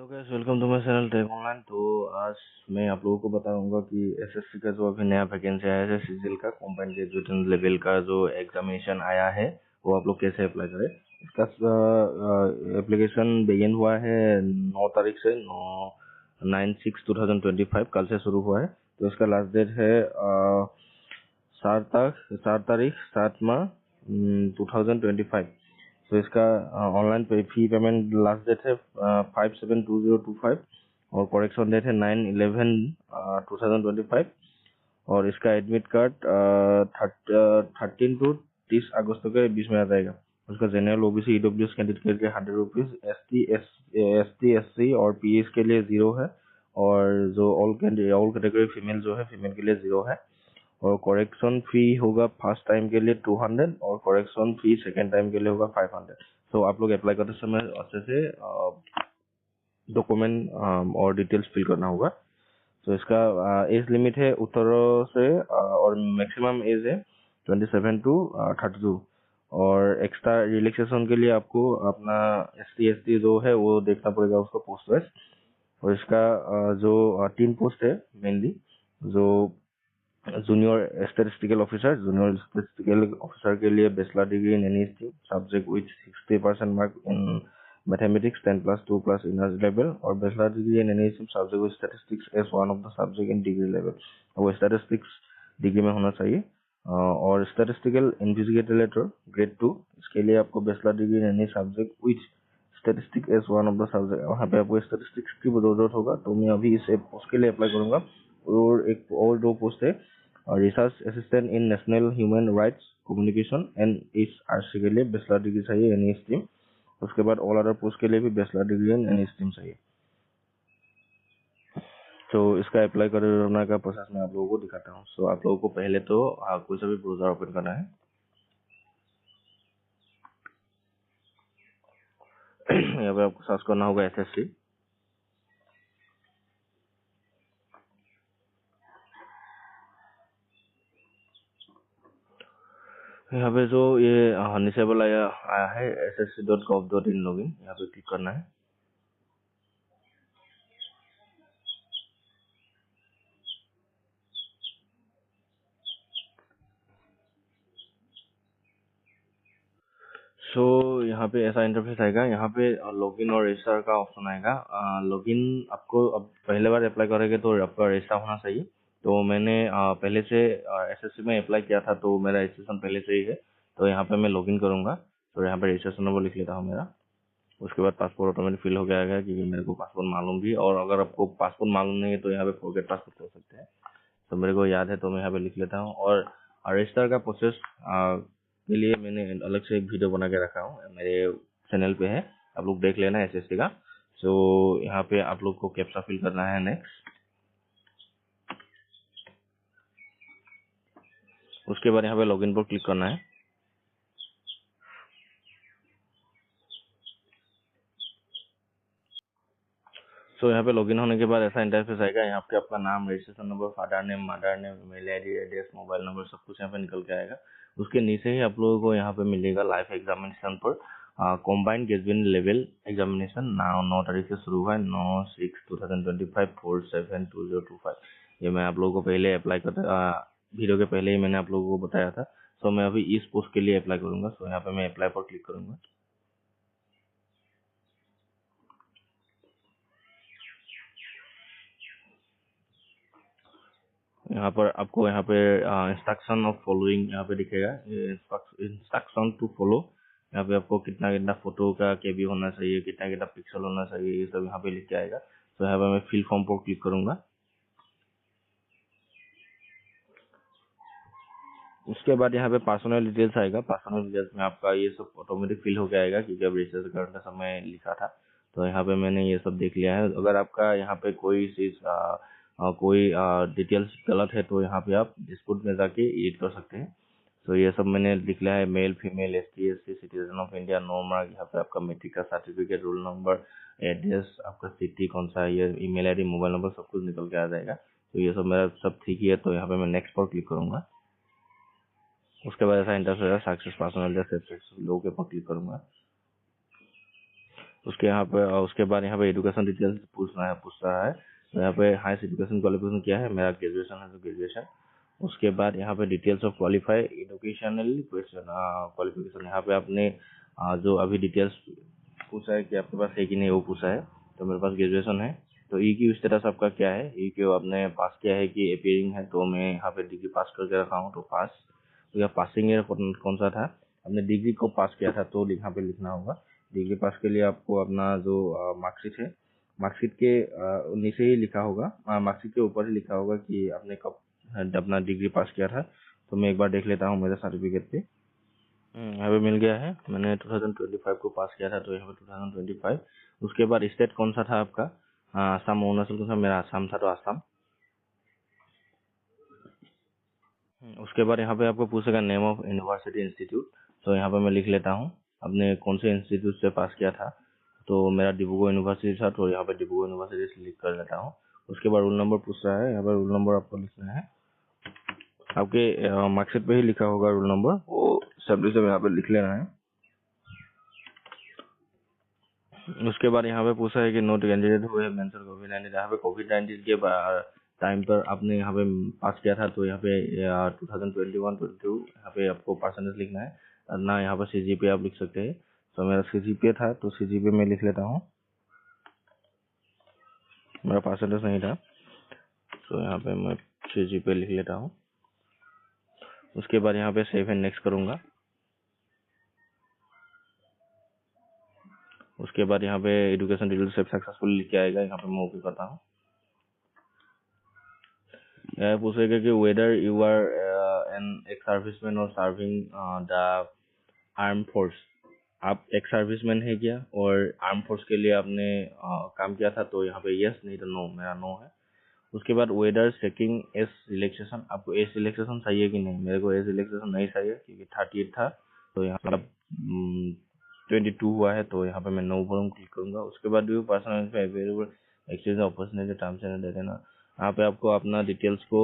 Hello guys, welcome to my channel tech online. तो आज मैं आप लोगों को बताऊंगा कि एसएससी का जो अभी नया वैकेंसी आया है सीजीएल का कॉम्बाइंड ग्रेजुएट लेवल का जो एग्जामिनेशन आया है वो आप लोग कैसे अप्लाई करें। इसका एप्लीकेशन बिगिन हुआ है 9 तारीख से 9/6/2025 कल से शुरू हुआ है। तो इसका लास्ट डेट है 7/7/2025। तो इसका online fee payment last date है 5/7/2025 और करेक्शन डेट है 9/11/2025 और इसका एडमिट कार्ड 13 to 30 अगस्त के बीच में आ जाएगा। उसका जनरल ओबीसी ईडब्ल्यूएस कैंडिडेट के लिए 100 रुपीज, एसटी एससी और पीएस के लिए 0 है और जो ऑल कैटेगरी फीमेल जो है फीमेल के लिए 0 है और करेक्शन फी होगा फर्स्ट टाइम के लिए 200 और करेक्शन फी सेकेंड टाइम के लिए होगा 500। तो आप लोग अप्लाई करते समय अच्छे से डॉक्यूमेंट और डिटेल्स फिल करना होगा। तो इसका एज लिमिट है 18 से और मैक्सिमम एज है 27 to 32 और एक्स्ट्रा रिलैक्सेशन के लिए आपको अपना एसटी जो है वो देखना पड़ेगा उसका पोस्ट वाइज। और इसका जो 3 पोस्ट है मेनली, जो जूनियर स्टैटिस्टिकल ऑफिसर के लिए bachelor degree in any stream subject with 60% mark in mathematics 10+2+ in level और bachelor degree in any stream subject with statistics as one of the subject in degree level. वो statistics degree में होना चाहिए। और statistical investigator grade 2 इसके लिए आपको bachelor degree in any subject with statistics as one of the subject. वहाँ पे आपको स्टैटिस्टिक्स की जरूरत होगा। तो मैं अभी इस पोस्ट के लिए अप्लाई करूंगा। और एक और 2 पोस्ट है research assistant in national human rights communication and इस आरसी के लिए बैचलर डिग्री चाहिए एनी स्ट्रीम। उसके बाद ऑल अदर पोस्ट के लिए भी bachelor degree in any stream चाहिए। तो इसका अप्लाई करने का प्रोसेस मैं आप लोगों को दिखाता हूँ। सो आप लोगों को पहले तो कोई सा भी ब्राउजर ओपन करना है। यहाँ पे आपको सर्च करना होगा एसएससी। यहाँ पे जो ये नीचे वाला आया है ssc.gov.in लॉगिन, यहाँ पे क्लिक करना है। सो यहाँ पे ऐसा इंटरफेस आएगा। यहाँ पे लॉगिन और रजिस्टर का ऑप्शन आएगा। लॉगिन आपको अब पहले बार अप्लाई करेंगे तो आपका रजिस्टर होना चाहिए। तो मैंने पहले से एसएससी में अप्लाई किया था तो मेरा रजिस्ट्रेशन पहले से ही है। तो यहाँ पे मैं लॉगिन करूंगा। तो यहाँ पे रजिस्ट्रेशन नंबर लिख लेता हूँ मेरा। उसके बाद पासपोर्ट ऑटोमेटिक फिल हो जाएगा क्योंकि मेरे को पासपोर्ट मालूम भी। और अगर आपको पासपोर्ट मालूम नहीं है तो यहाँ पे फॉरगेट पासपोर्ट कर सकते हैं। तो मेरे को याद है तो मैं यहाँ पे लिख लेता हूँ। और रजिस्टर का प्रोसेस के लिए मैंने अलग से एक वीडियो बना के रखा हूँ, मेरे चैनल पे है, आप लोग देख लेना एसएससी का। सो यहाँ पे आप लोग को कैप्चा फिल करना है। नेक्स्ट, उसके बाद यहाँ पे लॉगिन पर क्लिक करना है। सो यहाँ पे लॉगिन होने के बाद ऐसा इंटरफेस आएगा। यहाँ पे आपका नाम, registration number, father name, mother name, email ID, address, mobile number सब कुछ यहाँ पे निकल के आएगा। उसके नीचे ही आप लोगों को यहाँ पे मिलेगा लाइव एग्जामिनेशन पर कॉम्बाइंड ग्रेजुएट लेवल एग्जामिनेशन 9 तारीख से शुरू हुआ है 9/6/2025 4/7/2025। ये मैं आप लोगों को पहले अप्लाई करता वीडियो के पहले ही मैंने आप लोगों को बताया था। सो मैं अभी इस पोस्ट के लिए अप्लाई करूंगा। सो यहाँ पे मैं अप्लाई पर क्लिक करूंगा। यहाँ पर आपको यहाँ पे इंस्ट्रक्शन ऑफ फॉलोइंग यहाँ पे दिखेगा, इंस्ट्रक्शन टू फॉलो। यहाँ पे आपको कितना कितना फोटो का केबी होना चाहिए, कितना कितना पिक्सल होना चाहिए, ये सब यहाँ पे लिख के आएगा। तो यहाँ पे मैं फिल फॉर्म पर क्लिक करूंगा। उसके बाद यहाँ पे पर्सनल डिटेल्स आएगा। पर्सनल डिटेल्स में आपका ये सब ऑटोमेटिक फिल हो जाएगा क्योंकि अब रजिस्टर करने समय लिखा था। तो यहाँ पे मैंने ये सब देख लिया है। अगर आपका यहाँ पे कोई चीज कोई डिटेल्स गलत है तो यहाँ पे आप डिस्प्यूट में जाके एडिट कर सकते हैं। तो ये सब मैंने लिख लिया है। Male, female, ST, SC, citizen of India, no mark. यहाँ पे आपका मैट्रिक का सर्टिफिकेट, रोल नंबर, एड्रेस, आपका सिटी कौन सा है, ये ईमेल आईडी, मोबाइल नंबर सब कुछ निकल के आ जाएगा। तो ये सब मेरा सब ठीक ही है। तो यहाँ पे मैं नेक्स्ट पर क्लिक करूंगा। उसके बाद ऐसा इंटरफेस सक्सेस पर्सनल लोगों के पर क्लिक करूंगा। उसके बाद यहाँ पे एजुकेशन डिटेल्स पूछ रहा है। तो यहाँ पे हाईएस्ट एजुकेशन क्वालिफिकेशन क्या है, मेरा ग्रेजुएशन है तो ग्रेजुएशन। उसके बाद यहाँ पे details of qualify educational qualification, यहाँ पे आपने जो अभी डिटेल्स पूछा है कि आपके पास है कि नहीं वो पूछा है। तो मेरे पास ग्रेजुएशन है। तो EQ स्टेटस आपका क्या है, EQ आपने पास किया है कि अपीयरिंग है, तो मैं यहाँ पे डिग्री पास करके रखा हूँ तो पास। तो यह पासिंग ईयर कौन सा था, आपने डिग्री को पास किया था तो यहाँ पे लिखना होगा। डिग्री पास के लिए आपको अपना जो मार्कशीट है, मार्कशीट के नीचे ही लिखा होगा, मार्कशीट के ऊपर ही लिखा होगा कि आपने कब अपना डिग्री पास किया था। तो मैं एक बार देख लेता हूँ मेरे सर्टिफिकेट पे। यहाँ पे मिल गया है, मैंने 2025 को पास किया था, तो यहाँ पे 2025। उसके बाद स्टेट कौन सा था आपका, आसाम अरुणाचल कौन सा, मेरा आसाम था तो आसाम। उसके बाद यहाँ पे आपको पूछेगा नेम ऑफ यूनिवर्सिटी इंस्टीट्यूट। तो यहाँ पे मैं लिख लेता हूँ आपने कौन से इंस्टीट्यूट से पास किया था। तो मेरा डिब्रूगढ़ यूनिवर्सिटी था, तो यहाँ पे डिब्रूगढ़ यूनिवर्सिटी से लिख कर लेता हूँ। उसके बाद रोल नंबर पूछ रहा है, यहाँ पे रोल नंबर आपको लिखना है। आपके मार्कशीट पे ही लिखा होगा रोल नंबर, वो सब यहाँ पे लिख लेना है। उसके बाद यहाँ पे पूछा है कि नोट कैंडिडेट हुए मेंशन कोविड-19। यहाँ पे कोविड-19 के टाइम पर आपने यहाँ पे पास किया था, तो यहाँ पे 2021-22 यहाँ पे आपको परसेंटेज लिखना है, ना यहाँ पे CGPA आप लिख सकते हैं। तो मेरा CGPA था, तो CGPA में लिख लेता हूँ, मेरा परसेंटेज नहीं था, तो यहाँ पे मैं CGPA लिख लेता हूँ। उसके बाद यहाँ पे सेव एंड नेक्स्ट करूंगा। उसके बाद यहाँ पे एजुकेशन डिटेल्स सक्सेसफुल लिख के आएगा, यहाँ पे मैं ओके करता हूँ। पूछेगा कि whether you are an ex serviceman और सर्विंग द आर्म फोर्स, आप एक्स सर्विसमैन है क्या और आर्म फोर्स के लिए आपने काम किया था, तो यहाँ पे यस, नहीं तो नो, मेरा नो है। उसके बाद वेदर सेकिंग एज रिलैक्सेशन, आपको एज रिलैक्सेशन चाहिए कि नहीं, मेरे को एज रिलैक्सेशन नहीं चाहिए क्योंकि 38 था, तो यहाँ पर 22 हुआ है, तो यहाँ पे मैं नो पर क्लिक करूंगा। उसके बाद do personal available exchange opportunity terms and they देना। यहाँ पे आपको अपना डिटेल्स को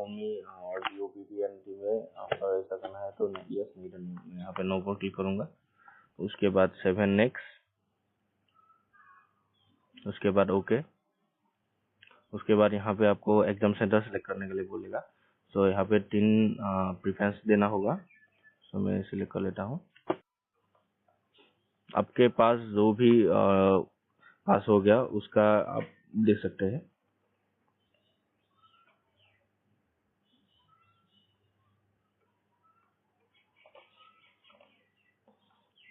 ओमी और DOPPNT में आपका ऐसा करना है, तो यस, नहीं तो नो, यहाँ पे नो पर क्लिक करूंगा। उसके बाद 7 नेक्स्ट, उसके बाद ओके। उसके बाद यहाँ पे आपको एग्जाम सेंटर सेलेक्ट करने के लिए बोलेगा, तो यहाँ पे 3 प्रेफरेंस देना होगा, तो मैं सिलेक्ट कर लेता हूँ। आपके पास जो भी पास हो गया उसका आप देख सकते हैं।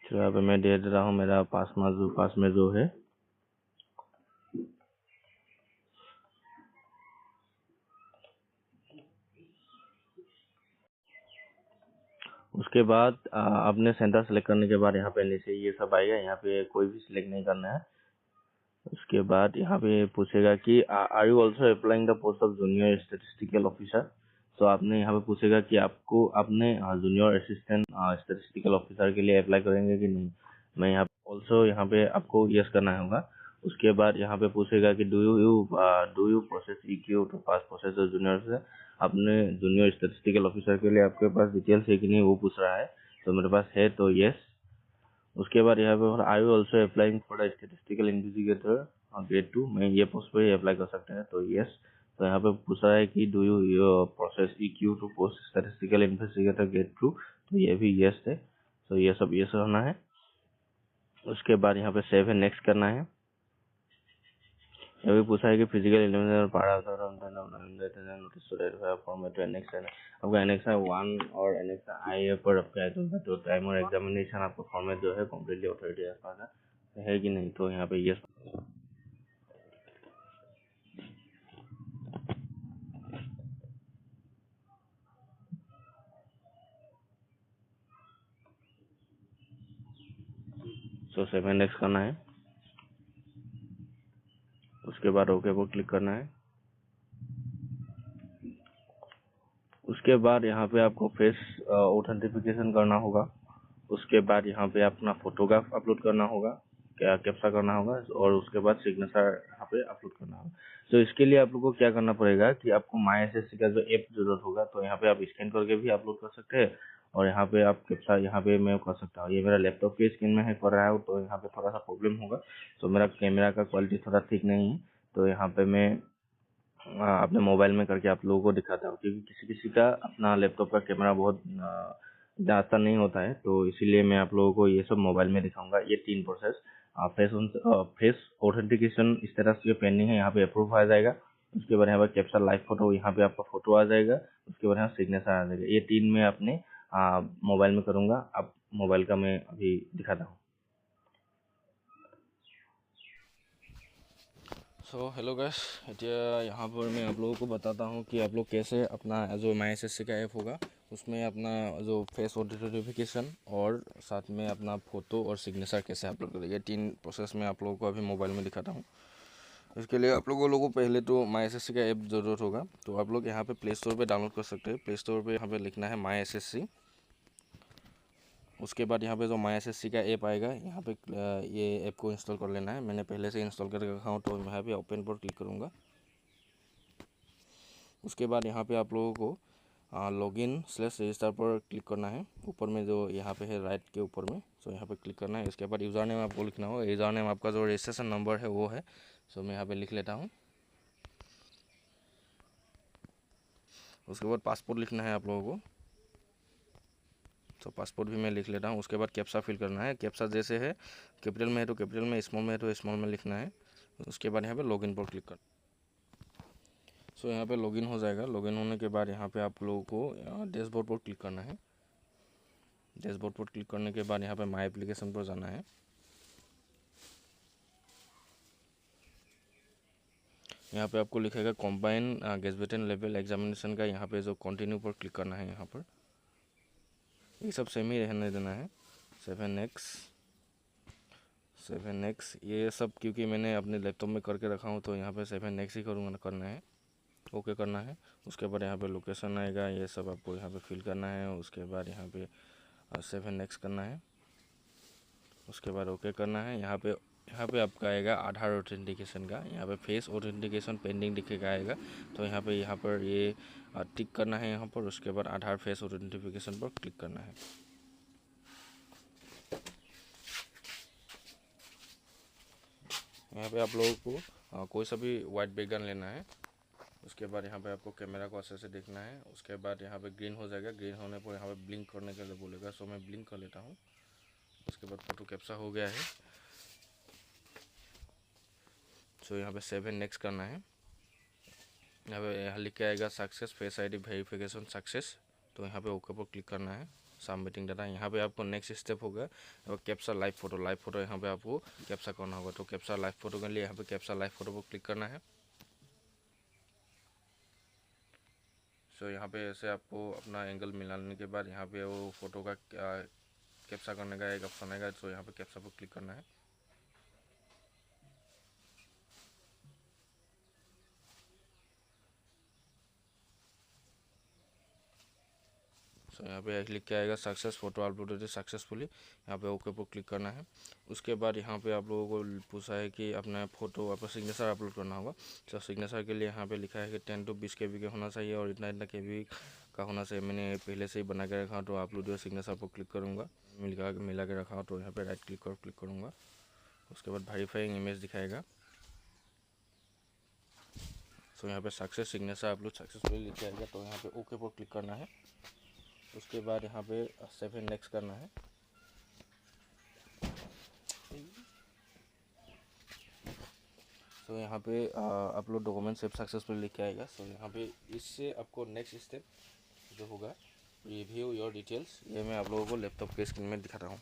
तो यहाँ पे मैं दे रहा हूँ मेरा पास में जो है। उसके बाद आपने सेंटर सेलेक्ट करने के बाद यहाँ पे नीचे ये सब आएगा, यहाँ पे कोई भी सिलेक्ट नहीं करना है। उसके बाद यहाँ पे पूछेगा कि are you also applying the post of junior statistical officer. तो आपने यहाँ पे पूछेगा कि आपने जूनियर असिस्टेंट स्टेटिस्टिकल ऑफिसर के लिए अप्लाई करेंगे कि नहीं। मैं यहाँ पे आपको यस करना होगा। उसके बाद यहाँ पे पूछेगा कि do you process EQ to pass process junior से, आपने जूनियर स्टेटिस्टिकल ऑफिसर के लिए आपके पास डिटेल्स है कि नहीं वो पूछ रहा है, तो मेरे पास है तो यस। उसके बाद यहाँ पे are you also applying for the statistical investigator grade 2, मैं ये पोस्ट पे अप्लाई कर सकते हैं, तो यस। तो यहाँ पे पूछ रहा है कि do you process EQ to post statistical investigator grade 2, तो ये भी यस है, तो ये सब यस होना है। उसके बाद यहाँ पे सेव है नेक्स्ट करना है। ये भी पूछा है कि फिजिकल एलिमेंट पारा फॉर्मेट एनेक्स है, आपका एनेक्स 1 और एनेक्स I पर आपका तो टाइम और एग्जामिनेशन आपका फॉर्मेट जो है कम्प्लीटली अथॉरिटी का है कि नहीं, तो यहाँ पे यस। तो 7 नेक्स्ट करना है। उसके बाद ओके को क्लिक करना है। उसके बाद यहाँ पे आपको फेस ऑथेंटिफिकेशन करना होगा। उसके बाद यहाँ पे अपना फोटोग्राफ अपलोड करना होगा, क्या कैप्चर करना होगा, और उसके बाद सिग्नेचर यहाँ पे अपलोड करना होगा। तो इसके लिए आप लोगों को क्या करना पड़ेगा कि आपको माई SSC का जो ऐप जरूरत होगा, तो यहाँ पे आप स्कैन करके भी अपलोड कर सकते हैं, और यहाँ पे आप कैप्चा यहाँ पे मैं कर सकता हूँ। ये मेरा लैपटॉप के स्क्रीन में है कर रहा हूँ, तो यहाँ पे थोड़ा सा प्रॉब्लम होगा। तो मेरा कैमरा का क्वालिटी थोड़ा ठीक नहीं है, तो यहाँ पे मैं अपने मोबाइल में करके आप लोगों को दिखाता हूँ, क्योंकि किसी किसी का अपना लैपटॉप का कैमरा बहुत अच्छा नहीं होता है, तो इसीलिए मैं आप लोगों को ये सब मोबाइल में दिखाऊंगा। ये 3 प्रोसेस, फेस ऑथेंटिकेशन स्टेटस जो पेंडिंग है यहाँ पे अप्रूव आ जाएगा। उसके बाद यहाँ पर कैप्चर लाइव फोटो, यहाँ पे आपका फोटो आ जाएगा। उसके बाद यहाँ सिग्नेचर आ जाएगा। ये 3 मैं अपने मोबाइल में करूँगा। अब मोबाइल का मैं अभी दिखाता हूँ। सो हेलो गाइस, यहाँ पर मैं आप लोगों को बताता हूँ कि आप लोग कैसे अपना जो MySSC का ऐप होगा उसमें अपना जो फेस ऑथेंटिफिकेशन और साथ में अपना फ़ोटो और सिग्नेचर कैसे अपलोड करेंगे। 3 प्रोसेस में आप लोगों को अभी मोबाइल में दिखाता हूँ। इसके लिए आप लोगों को पहले तो MySSC का ऐप ज़रूरत होगा। तो आप लोग यहाँ पे प्ले स्टोर पर डाउनलोड कर सकते हैं। प्ले स्टोर पर यहाँ पर लिखना है MySSC। उसके बाद यहाँ पे जो MySSC का ऐप आएगा, यहाँ पे ये ऐप को इंस्टॉल कर लेना है। मैंने पहले से इंस्टॉल करके रखा हूँ, तो यहाँ पे ओपन पर क्लिक करूँगा। उसके बाद यहाँ पे आप लोगों को login/रजिस्टर पर क्लिक करना है। ऊपर में जो यहाँ पे है राइट के ऊपर में, सो यहाँ पे क्लिक करना है। इसके बाद यूज़र नेम आपको लिखना होगा। यूज़र नेम आपका जो रजिस्ट्रेशन नंबर है वो है, सो मैं यहाँ पे लिख लेता हूँ। उसके बाद पासपोर्ट लिखना है आप लोगों को, तो पासपोर्ट भी मैं लिख लेता हूँ। उसके बाद कैप्चा फिल करना है। कैप्चा जैसे है कैपिटल में है तो कैपिटल में, स्मॉल में है तो स्मॉल में लिखना है। उसके बाद यहाँ पे लॉगिन पर क्लिक कर। सो यहाँ पे लॉगिन हो जाएगा। लॉगिन होने के बाद यहाँ पे आप लोगों को डैशबोर्ड पर क्लिक करना है। डैशबोर्ड पर क्लिक करने के बाद यहाँ पे माई एप्लीकेशन पर जाना है। यहाँ पे आपको लिखेगा कॉम्बाइन गेजेटेड लेवल एग्जामिनेशन का, यहाँ पे जो कंटिन्यू पर क्लिक करना है। यहाँ पर ये सब सेम ही रहने देना है। 7x ये सब क्योंकि मैंने अपने लैपटॉप में करके रखा हूँ, तो यहाँ पे 7x ही करना है। ओके करना है। उसके बाद यहाँ पे लोकेशन आएगा, ये सब आपको यहाँ पे फिल करना है। उसके बाद यहाँ पे 7x करना है। उसके बाद ओके करना है। यहाँ पे आपका आएगा आधार ऑथेंटिकेशन का, यहाँ पे फेस ऑथेंटिकेशन पेंडिंग दिखेगा आएगा, तो यहाँ पर ये टिक करना है यहाँ पर। उसके बाद आधार फेस ऑथेंटिफिकेशन पर क्लिक करना है। यहाँ पे आप लोगों को कोई सा भी वाइट बैकग्राउंड लेना है। उसके बाद यहाँ पे आपको कैमरा को अच्छे से देखना है। उसके बाद यहाँ पे ग्रीन हो जाएगा। ग्रीन होने पर यहाँ पे ब्लिंक करने के लिए बोलेगा, सो मैं ब्लिंक कर लेता हूँ। उसके बाद फोटो कैप्चा हो गया है, सो यहाँ पे 7x करना है। यहाँ लिख के आएगा success face ID verification success, तो यहाँ पे ओके पर क्लिक करना है। सबमिटिंग डाटा, यहाँ पे आपको नेक्स्ट स्टेप होगा अब कैप्चा लाइव फोटो यहाँ पे आपको कैप्चा करना होगा। तो कैप्चा लाइव फोटो के लिए यहाँ पे कैप्चा लाइव फोटो पर क्लिक करना है। सो यहाँ पे ऐसे आपको अपना एंगल मिलाने के बाद यहाँ पे वो फोटो का कैप्चा करने का एक ऑप्शन आएगा, तो यहाँ पे कैप्चा पर क्लिक करना है। सो यहाँ पे लिख के आएगा सक्सेस फोटो अपलोडेड सक्सेसफुली, यहाँ पे ओके पर क्लिक करना है। उसके बाद यहाँ पे आप लोगों को पूछा है कि अपना फोटो आपका सिग्नेचर अपलोड करना होगा। तो सिग्नेचर के लिए यहाँ पे लिखा है कि 10 to 20 KB का होना चाहिए और इतना इतना KB का होना चाहिए। मैंने पहले से ही बना के रखा, तो अपलोड योर सिग्नेचर पर क्लिक करूँगा। मिला के रखा, तो यहाँ पे राइट क्लिक करूँगा। उसके बाद वेरीफाइंग इमेज दिखाएगा। सो यहाँ पे सक्सेस सिग्नेचर अपलोड सक्सेसफुली लिख के आएगा, तो यहाँ पे ओके पर क्लिक करना है। उसके बाद यहाँ पे 7x करना है। तो यहाँ पे अपलोड डॉक्यूमेंट सेव सक्सेसफुल लिख के आएगा। सो यहाँ पे इससे आपको नेक्स्ट स्टेप जो होगा रिव्यू योर डिटेल्स, ये मैं आप लोगों को लैपटॉप के स्क्रीन में दिखाता हूँ।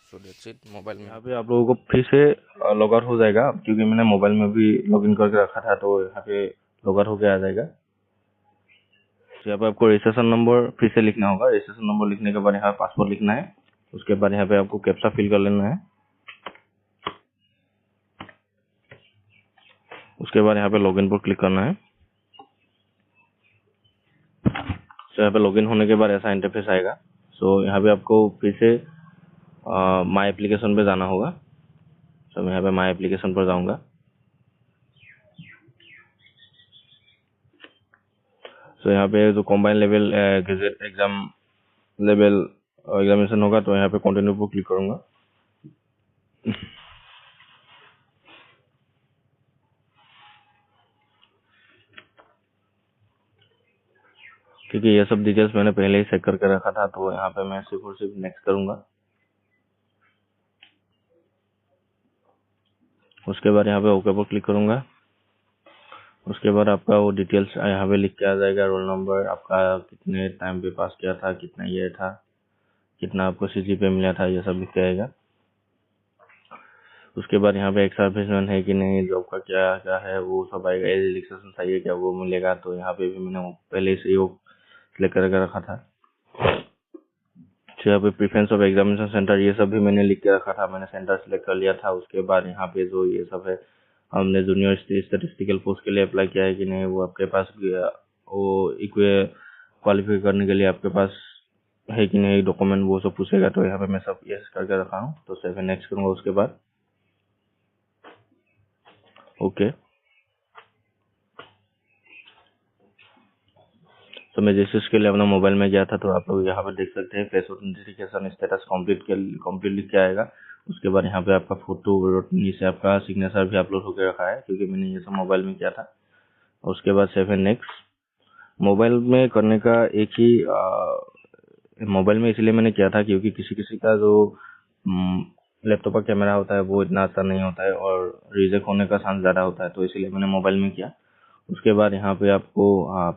So that's it. मोबाइल में यहाँ पे आप लोगों को फिर से लॉग आउट हो जाएगा, क्योंकि मैंने मोबाइल में भी लॉगिन करके रखा था, तो यहाँ पे लॉग आउट होकर आ जाएगा। यहाँ पे आपको रजिस्ट्रेशन नंबर फिर से लिखना होगा। रजिस्ट्रेशन नंबर लिखने के बाद यहाँ पासवर्ड लिखना है। उसके बाद यहाँ पे आपको कैप्चा फिल कर लेना है। उसके बाद यहाँ पे लॉगिन पर क्लिक करना है। तो यहाँ पे लॉगिन होने के बाद ऐसा इंटरफेस आएगा। सो यहाँ पे आपको फिर से माई एप्लीकेशन पे जाना होगा। तो मैं यहाँ पे माई एप्लीकेशन पर जाऊँगा। सो यहाँ पे जो combine level gazette exam level examination होगा तो यहाँ पे कंटिन्यू पर क्लिक करूंगा। क्योंकि ये सब डिटेल्स मैंने पहले ही चेक करके रखा था, तो यहाँ पे मैं सिर्फ और सिर्फ नेक्स्ट करूंगा। उसके बाद यहाँ पे ओके पर क्लिक करूंगा। उसके बाद आपका वो डिटेल्स यहाँ पे लिख के आ जाएगा, रोल नंबर, आपका कितने टाइम पे पास किया था, कितना ईयर था, कितना आपको CGPA मिला था, ये सब लिख के आएगा। उसके बाद यहाँ पे एक्सर्विसमेंट है कि नहीं, जॉब का क्या क्या है वो सब आएगा। एज रिलैक्सेशन चाहिए क्या, वो मिलेगा। तो यहाँ पे भी मैंने पहले से ही वो सिलेक्ट करके रखा था। यहाँ पे प्रेफरेंस ऑफ एग्जामिनेशन सेंटर, ये सब भी मैंने लिख के रखा था, मैंने सेंटर सिलेक्ट कर लिया था। उसके बाद यहाँ पे जो ये सब है, हमने जूनियर स्टैटिस्टिकल पोस्ट के लिए अप्लाई किया है कि नहीं, वो आपके पास वो क्वालिफाई करने के लिए आपके पास है कि नहीं डॉक्यूमेंट, वो सब पूछेगा। तो यहाँ पे मैं सब यस करके रखा हूँ, तो सेव नेक्स्ट करूंगा। उसके बाद ओके। तो मैं जिस के लिए अपना मोबाइल में गया था, तो आप लोग यहाँ पे देख सकते हैं फेस ऑथेंटिकेशन स्टेटस कंप्लीट लिख के आएगा। उसके बाद यहाँ पे आपका फोटो नीचे आपका सिग्नेचर भी अपलोड होकर रखा है, क्योंकि मैंने ये सब मोबाइल में किया था। उसके बाद सेव नेक्स्ट। मोबाइल में करने का एक ही मोबाइल में इसलिए मैंने किया था क्योंकि किसी किसी का जो लैपटॉप का कैमरा होता है वो इतना अच्छा नहीं होता है और रिजेक्ट होने का चांस ज्यादा होता है, तो इसलिए मैंने मोबाइल में किया। उसके बाद यहाँ पे आपको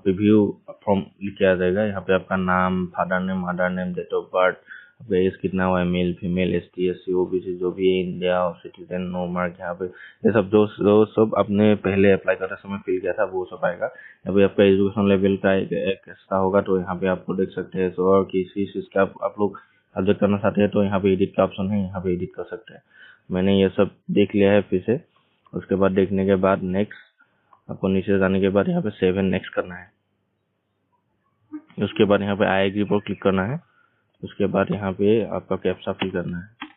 प्रीव्यू फॉर्म लिख के आ जाएगा। यहाँ पे आपका नाम, father name, mother name, date of birth, आपका एज कितना हुआ है, male female, ST SC OBC जो भी है, इंडिया और सिटीजन, नो मार्क, यहाँ पे ये सब जो सब आपने पहले अप्लाई करते समय फिल किया था वो सब आएगा। यहाँ पे आपका एजुकेशन लेवल का एक हिस्सा होगा, तो यहाँ पे आपको देख सकते हैं। तो और किसी चीज का आप लोग सब्जेक्ट करना चाहते हैं तो यहाँ पे एडिट का ऑप्शन है, यहाँ पे एडिट कर सकते हैं। मैंने ये सब देख लिया है फिर से। उसके बाद देखने के बाद नेक्स्ट, आपको नीचे जाने के बाद यहाँ पे सेव एंड नेक्स्ट करना है। उसके बाद यहाँ पे आई एग्री पर क्लिक करना है। उसके बाद यहाँ पे आपका कैप्चा फिल करना है।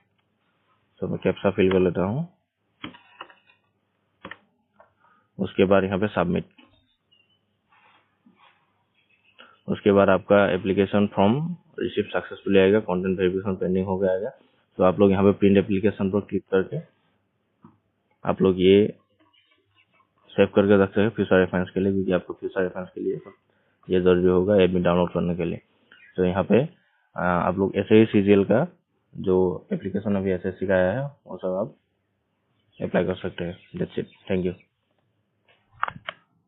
तो मैं कैप्चा फिल कर लेता हूँ। उसके बाद यहाँ पे सबमिट। उसके बाद आपका एप्लीकेशन फॉर्म रिसीव सक्सेसफुली आएगा, कंटेंट वेरिफिकेशन पेंडिंग हो गया आएगा। तो आप लोग यहाँ पे प्रिंट एप्लीकेशन पर क्लिक करके आप लोग ये सेव करके रख सकते हैं फ्यूचर रेफरेंस के लिए, क्योंकि आपको फ्यूचर रेफरेंस के लिए ये जरूरी होगा एडमिट डाउनलोड करने के लिए। तो यहाँ पे आप लोग ऐसे ही CGL का जो एप्लीकेशन अभी SSC का आया है वो सब आप अप्लाई कर सकते हैं। That's it, thank you.